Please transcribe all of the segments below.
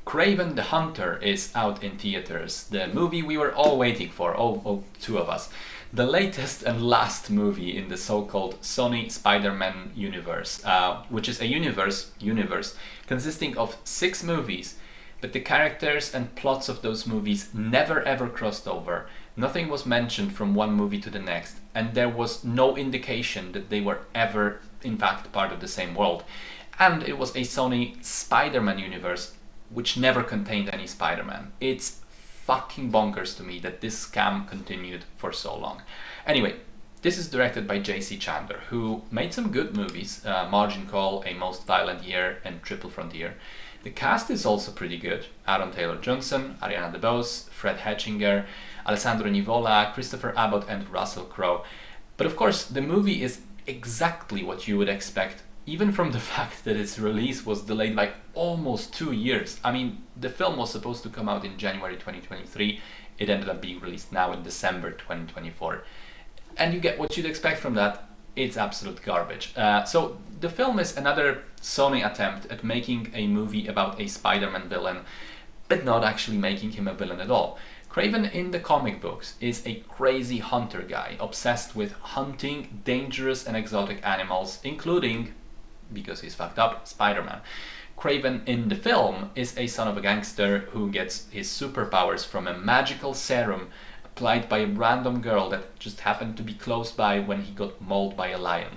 Kraven the Hunter is out in theaters, the movie we were all waiting for, all two of us. The latest and last movie in the so-called Sony Spider-Man universe, which is a universe consisting of 6 movies, but the characters and plots of those movies never ever crossed over. Nothing was mentioned from one movie to the next, and there was no indication that they were ever in fact part of the same world. And it was a Sony Spider-Man universe which never contained any Spider-Man. It's fucking bonkers to me that this scam continued for so long. Anyway, this is directed by J.C. Chandler, who made some good movies, Margin Call, A Most Violent Year, and Triple Frontier. The cast is also pretty good. Aaron Taylor-Johnson, Ariana DeBose, Fred Hetchinger, Alessandro Nivola, Christopher Abbott, and Russell Crowe. But of course, the movie is exactly what you would expect, even from the fact that its release was delayed by almost 2 years. I mean, the film was supposed to come out in January 2023. It ended up being released now in December 2024. And you get what you'd expect from that. It's absolute garbage. So the film is another Sony attempt at making a movie about a Spider-Man villain, but not actually making him a villain at all. Kraven in the comic books is a crazy hunter guy, obsessed with hunting dangerous and exotic animals, including, because he's fucked up, Spider-Man. Kraven in the film is a son of a gangster who gets his superpowers from a magical serum applied by a random girl that just happened to be close by when he got mauled by a lion,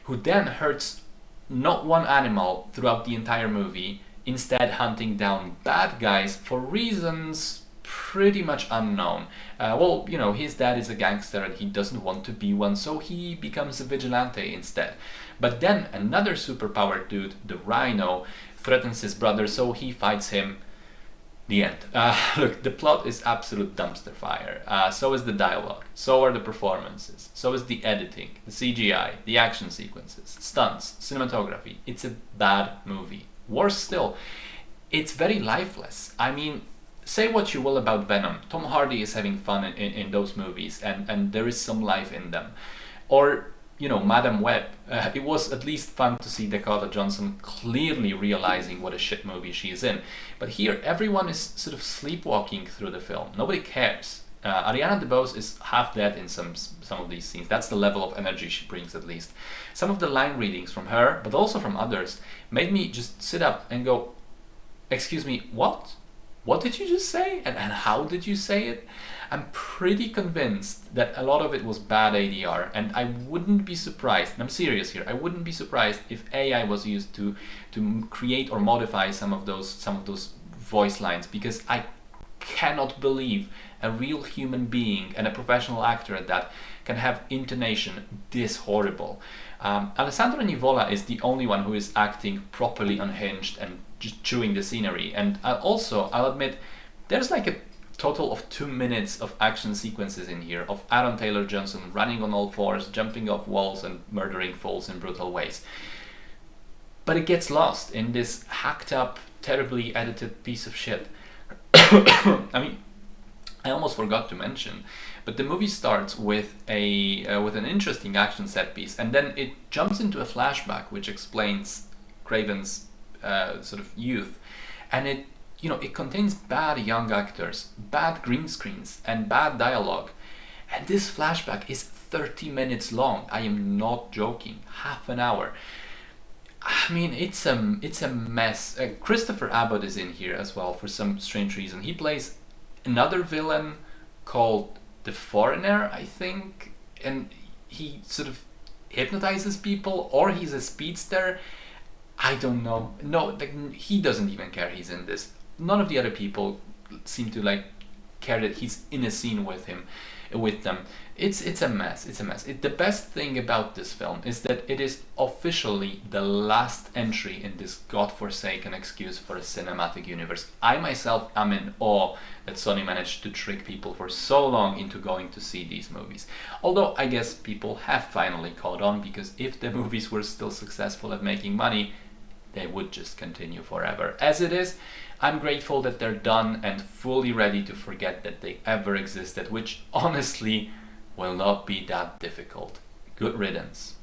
who then hurts not one animal throughout the entire movie, instead hunting down bad guys for reasons pretty much unknown. Well, you know, his dad is a gangster and he doesn't want to be one, so he becomes a vigilante instead. But then another superpowered dude, the Rhino, threatens his brother, so he fights him. The end. Look, the plot is absolute dumpster fire. So is the dialogue, so are the performances, so is the editing, the CGI, the action sequences, stunts, cinematography. It's a bad movie. Worse still, it's very lifeless. I mean, say what you will about Venom, Tom Hardy is having fun in those movies, and there is some life in them. Or, you know, Madam Web. It was at least fun to see Dakota Johnson clearly realizing what a shit movie she is in. But here, everyone is sort of sleepwalking through the film. Nobody cares. Ariana DeBose is half dead in some of these scenes. That's the level of energy she brings, at least. Some of the line readings from her, but also from others, made me just sit up and go, excuse me, what? What did you just say? And how did you say it? I'm pretty convinced that a lot of it was bad ADR, and I wouldn't be surprised, and I'm serious here, I wouldn't be surprised if AI was used to create or modify some of those voice lines, because I cannot believe a real human being, and a professional actor at that, can have intonation this horrible. Alessandro Nivola is the only one who is acting properly unhinged and just chewing the scenery. And I'll admit, there's like a total of 2 minutes of action sequences in here of Aaron Taylor-Johnson running on all fours, jumping off walls and murdering fools in brutal ways. But it gets lost in this hacked up, terribly edited piece of shit. I mean, I almost forgot to mention, but the movie starts with an interesting action set piece, and then it jumps into a flashback which explains Kraven's sort of youth, and it contains bad young actors, bad green screens, and bad dialogue. And this flashback is 30 minutes long. I am not joking. Half an hour. I mean, it's a mess. Christopher Abbott is in here as well for some strange reason. He plays another villain called the Foreigner, I think, and he sort of hypnotizes people, or he's a speedster. I don't know. No, he doesn't even care he's in this. None of the other people seem to care that he's in a scene with them. It's a mess. The best thing about this film is that it is officially the last entry in this godforsaken excuse for a cinematic universe. I myself am in awe that Sony managed to trick people for so long into going to see these movies. Although I guess people have finally caught on, because if the movies were still successful at making money, they would just continue forever. As it is, I'm grateful that they're done and fully ready to forget that they ever existed, which honestly will not be that difficult. Good riddance.